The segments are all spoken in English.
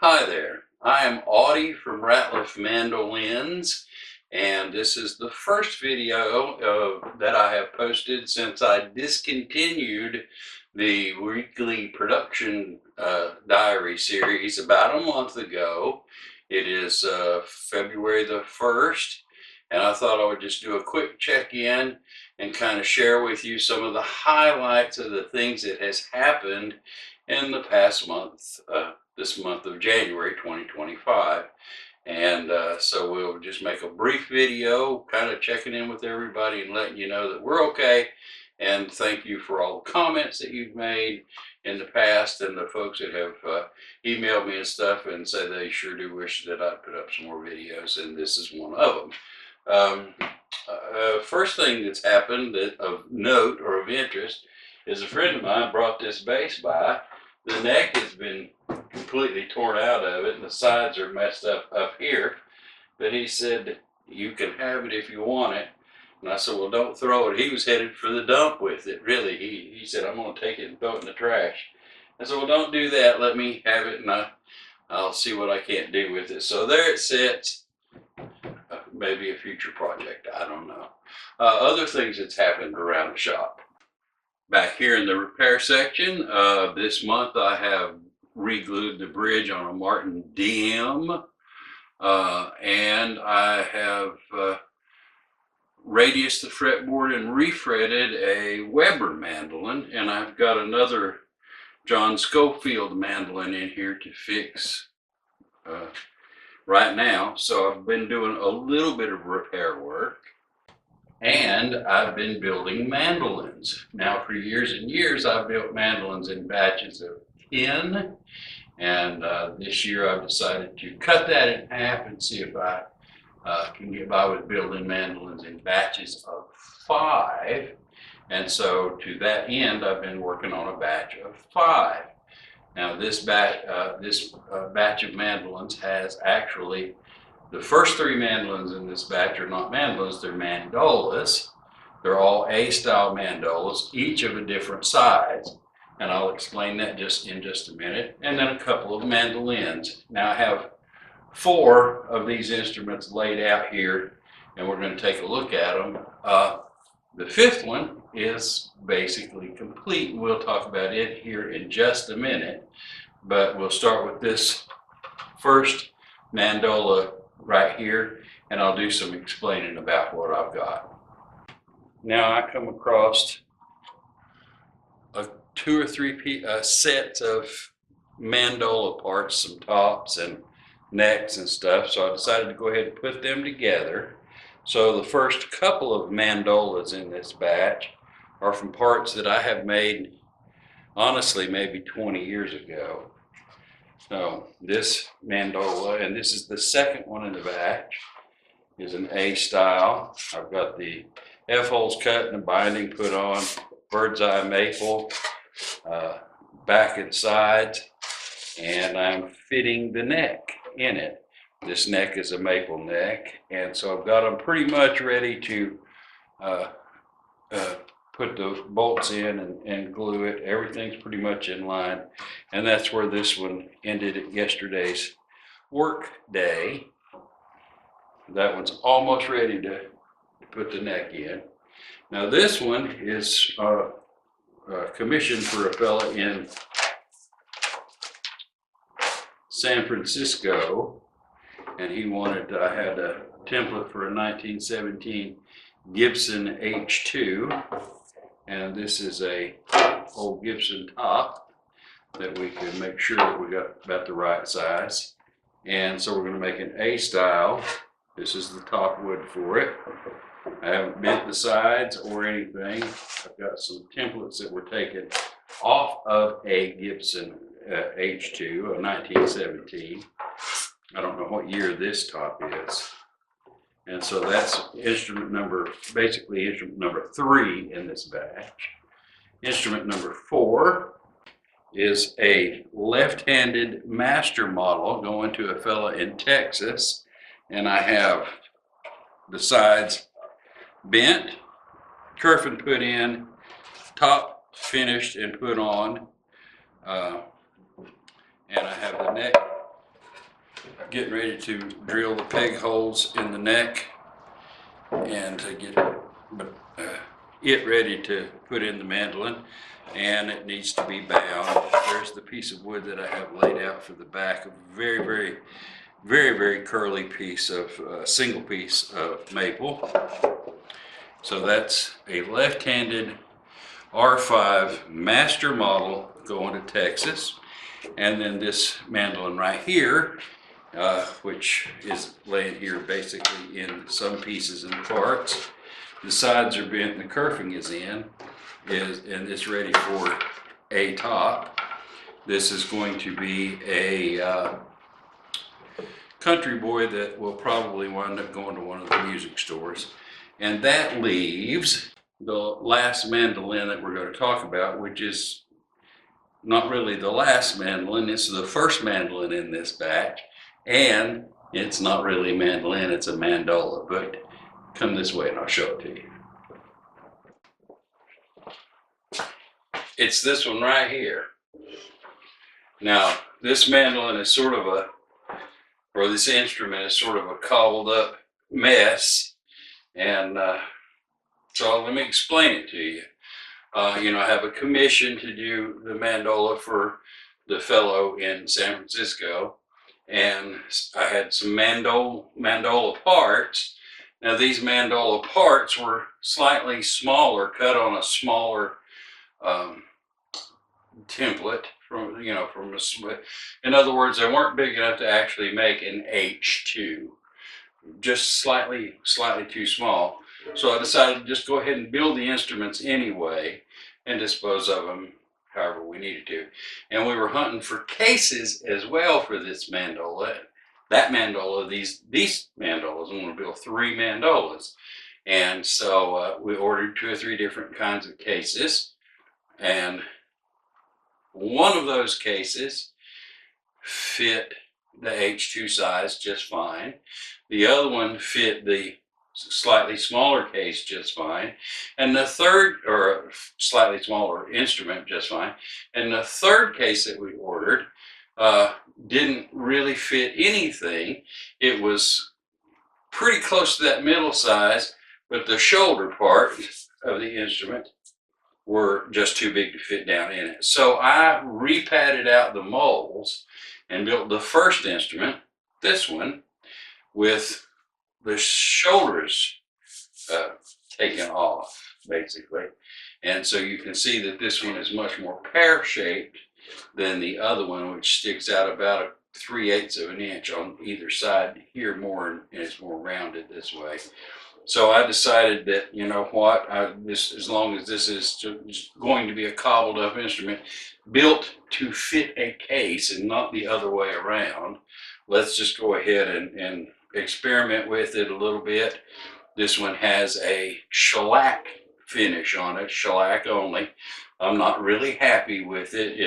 Hi there, I am Audie from Ratliff Mandolins, and this is the first video that I have posted since I discontinued the weekly production diary series about a month ago. It is February the 1st, and I thought I would just do a quick check-in and kind of share with you some of the highlights of the things that has happened in the past month. This month of January 2025. And so we'll just make a brief video kind of checking in with everybody and letting you know that we're okay. And thank you for all the comments that you've made in the past and the folks that have emailed me and stuff and said they sure do wish that I'd put up some more videos, and this is one of them. First thing that's happened that of note or of interest is a friend of mine brought this base by. The neck has been completely torn out of it and the sides are messed up here, but he said you can have it if you want it. And I said, well, don't throw it. He was headed for the dump with it, really. He said, I'm going to take it and throw it in the trash. I said, well, don't do that, let me have it and I'll see what I can't do with it. So there it sits. Maybe a future project, I don't know. Other things that's happened around the shop. Back here in the repair section, this month I have re-glued the bridge on a Martin DM, and I have radiused the fretboard and refretted a Weber mandolin, and I've got another John Schofield mandolin in here to fix right now. So I've been doing a little bit of repair work. And I've been building mandolins. Now for years and years, I've built mandolins in batches of 10. And this year I've decided to cut that in half and see if I can get by with building mandolins in batches of 5. And so to that end, I've been working on a batch of 5. Now this batch of mandolins has actually, the first 3 mandolins in this batch are not mandolins, they're mandolas. They're all A-style mandolas, each of a different size. And I'll explain that in just a minute. And then a couple of mandolins. Now I have 4 of these instruments laid out here, and we're going to take a look at them. The 5th one is basically complete. We'll talk about it here in just a minute. But we'll start with this first mandola right here, and I'll do some explaining about what I've got. Now I come across 2 or 3 sets of mandola parts, some tops and necks and stuff, so I decided to go ahead and put them together. So the first couple of mandolas in this batch are from parts that I have made, honestly, maybe 20 years ago. So this mandola, and this is the second one in the batch, is an A style. I've got the F-holes cut and the binding put on, bird's eye maple, back and sides, and I'm fitting the neck in it. This neck is a maple neck, and so I've got them pretty much ready to put the bolts in and glue it. Everything's pretty much in line, and that's where this one ended at yesterday's work day. That one's almost ready to put the neck in. Now this one is commissioned for a fella in San Francisco, and he wanted, I had a template for a 1917 Gibson H2, and this is a old Gibson top that we can make sure that we got about the right size. And so we're going to make an A style. This is the top wood for it. I haven't bent the sides or anything. I've got some templates that were taken off of a Gibson H2, a 1917. I don't know what year this top is. And so that's instrument number, basically instrument number 3 in this batch. Instrument number 4 is a left-handed master model going to a fella in Texas. And I have the sides bent, kerfing put in, top finished and put on. And I have the neck getting ready to drill the peg holes in the neck and to get it ready to put in the mandolin, and it needs to be bound. There's the piece of wood that I have laid out for the back, a very curly piece of single piece of maple. So that's a left-handed R5 master model going to Texas. And then this mandolin right here, which is laying here basically in some pieces and parts. The sides are bent and the kerfing is in, and it's ready for a top. This is going to be a country boy that will probably wind up going to one of the music stores. And that leaves the last mandolin that we're going to talk about, which is not really the last mandolin, it's the first mandolin in this batch. And it's not really a mandolin, it's a mandola. But come this way and I'll show it to you. It's this one right here. Now, this mandolin is sort of a, or this instrument is sort of a cobbled up mess. And so let me explain it to you. I have a commission to do the mandola for the fellow in San Francisco. And I had some mandola parts. Now these mandola parts were slightly smaller, cut on a smaller template from in other words, they weren't big enough to actually make an H2, just slightly too small. So I decided to just go ahead and build the instruments anyway and dispose of them however we needed to. And we were hunting for cases as well for this mandola. That mandola, these mandolas, I'm going to build 3 mandolas. And so we ordered 2 or 3 different kinds of cases. And one of those cases fit the H2 size just fine. The other one fit the slightly smaller case just fine, and the third, or slightly smaller instrument just fine, and the third case that we ordered didn't really fit anything. It was pretty close to that middle size, but the shoulder part of the instrument were just too big to fit down in it. So I repadded out the molds and built the first instrument, this one, with the shoulders taken off, basically. And so you can see that this one is much more pear-shaped than the other one, which sticks out about 3/8 of an inch on either side here more, and it's more rounded this way. So I decided that, you know what, as long as this is going to be a cobbled up instrument built to fit a case and not the other way around, let's just go ahead and experiment with it a little bit. This one has a shellac finish on it, shellac only. I'm not really happy with it.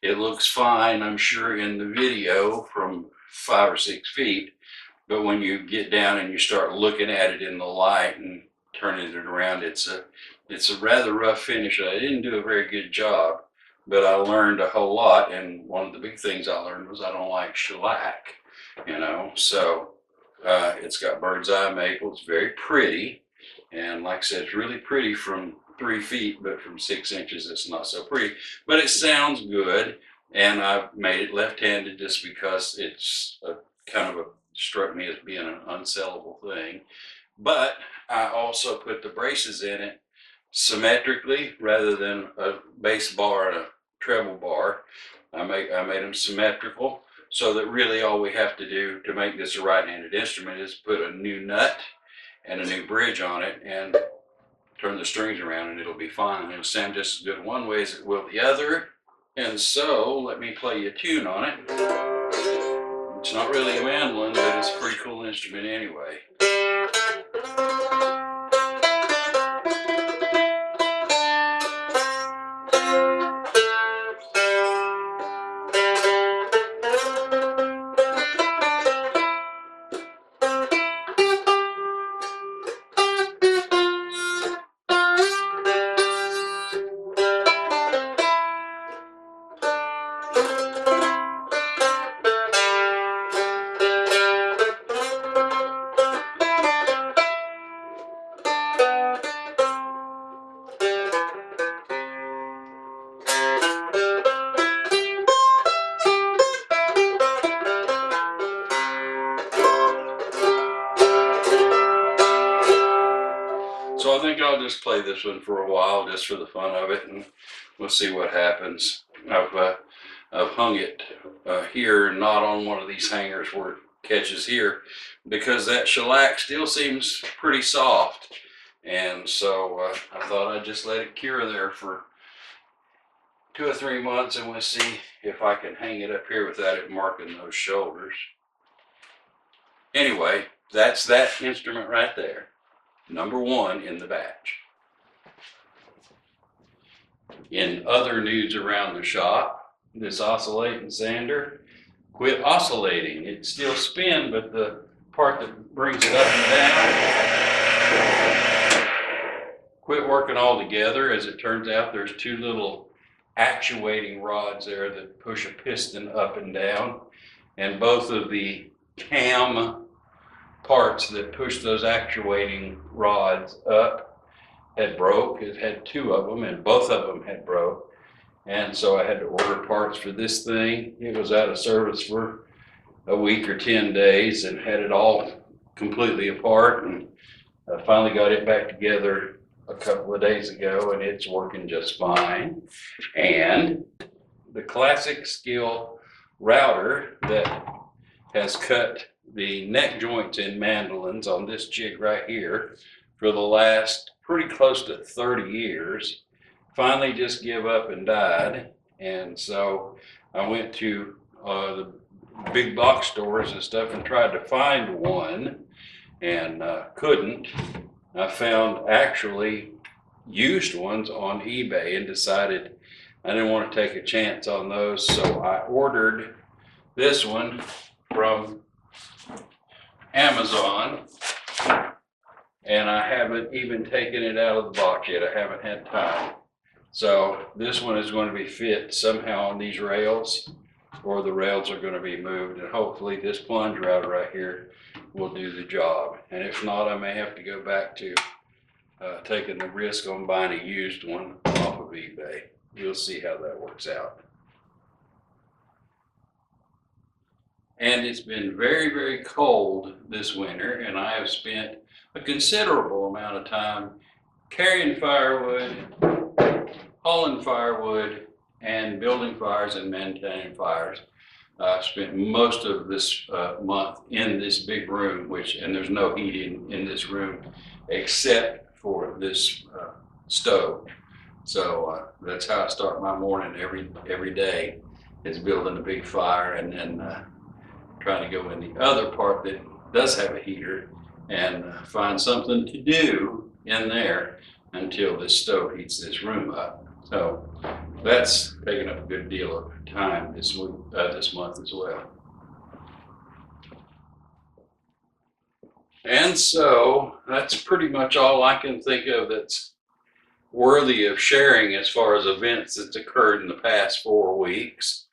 It looks fine, I'm sure, in the video from 5 or 6 feet. But when you get down and you start looking at it in the light and turning it around, it's a rather rough finish. I didn't do a very good job, but I learned a whole lot. And one of the big things I learned was I don't like shellac, So it's got bird's eye maple. It's very pretty, and like I said, it's really pretty from 3 feet, but from 6 inches, it's not so pretty. But it sounds good, and I've made it left-handed just because it's struck me as being an unsellable thing. But I also put the braces in it symmetrically rather than a bass bar and a treble bar. I made them symmetrical, so that really all we have to do to make this a right-handed instrument is put a new nut and a new bridge on it and turn the strings around, and it'll be fine. It'll sound just as good one way as it will the other. And so let me play you a tune on it. It's not really a mandolin, but it's a pretty cool instrument anyway. just play this one for a while just for the fun of it, and we'll see what happens. I've hung it here, not on one of these hangers where it catches here, because that shellac still seems pretty soft. And so I thought I'd just let it cure there for 2 or 3 months, and we'll see if I can hang it up here without it marking those shoulders. Anyway, that's that instrument right there. Number 1 in the batch. In other news around the shop, this oscillating sander quit oscillating. It still spins, but the part that brings it up and down quit working altogether. As it turns out, there's 2 little actuating rods there that push a piston up and down, and both of the cam parts that push those actuating rods up had broke. It had 2 of them, and both of them had broke. And so I had to order parts for this thing. It was out of service for a week or 10 days and had it all completely apart. And I finally got it back together a couple of days ago, and it's working just fine. And the classic skill router that has cut the neck joints in mandolins on this jig right here for the last pretty close to 30 years finally just give up and died. And so I went to the big box stores and stuff and tried to find one, and couldn't. I found actually used ones on eBay and decided I didn't want to take a chance on those, so I ordered this one from Amazon, and I haven't even taken it out of the box yet. I haven't had time. So this one is going to be fit somehow on these rails, or the rails are going to be moved, and hopefully this plunge router right here will do the job. And if not, I may have to go back to taking the risk on buying a used one off of eBay. We'll see how that works out. And it's been very, very cold this winter, and I have spent a considerable amount of time carrying firewood, hauling firewood, and building fires and maintaining fires. I've spent most of this month in this big room, and there's no heating in this room except for this stove. So that's how I start my morning every day, is building a big fire, and then trying to go in the other part that does have a heater and find something to do in there until this stove heats this room up. So that's taken up a good deal of time this month as well. And so that's pretty much all I can think of that's worthy of sharing as far as events that's occurred in the past 4 weeks.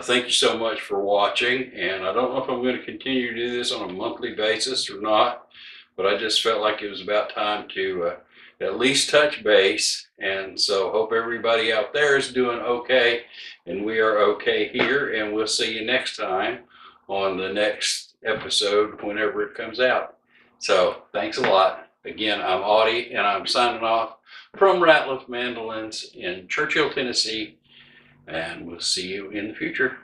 Thank you so much for watching, and I don't know if I'm going to continue to do this on a monthly basis or not, but I just felt like it was about time to at least touch base. And so hope everybody out there is doing okay, and we are okay here, and we'll see you next time on the next episode whenever it comes out. So thanks a lot. Again, I'm Audie, and I'm signing off from Ratliff Mandolins in Churchill, Tennessee, and we'll see you in the future.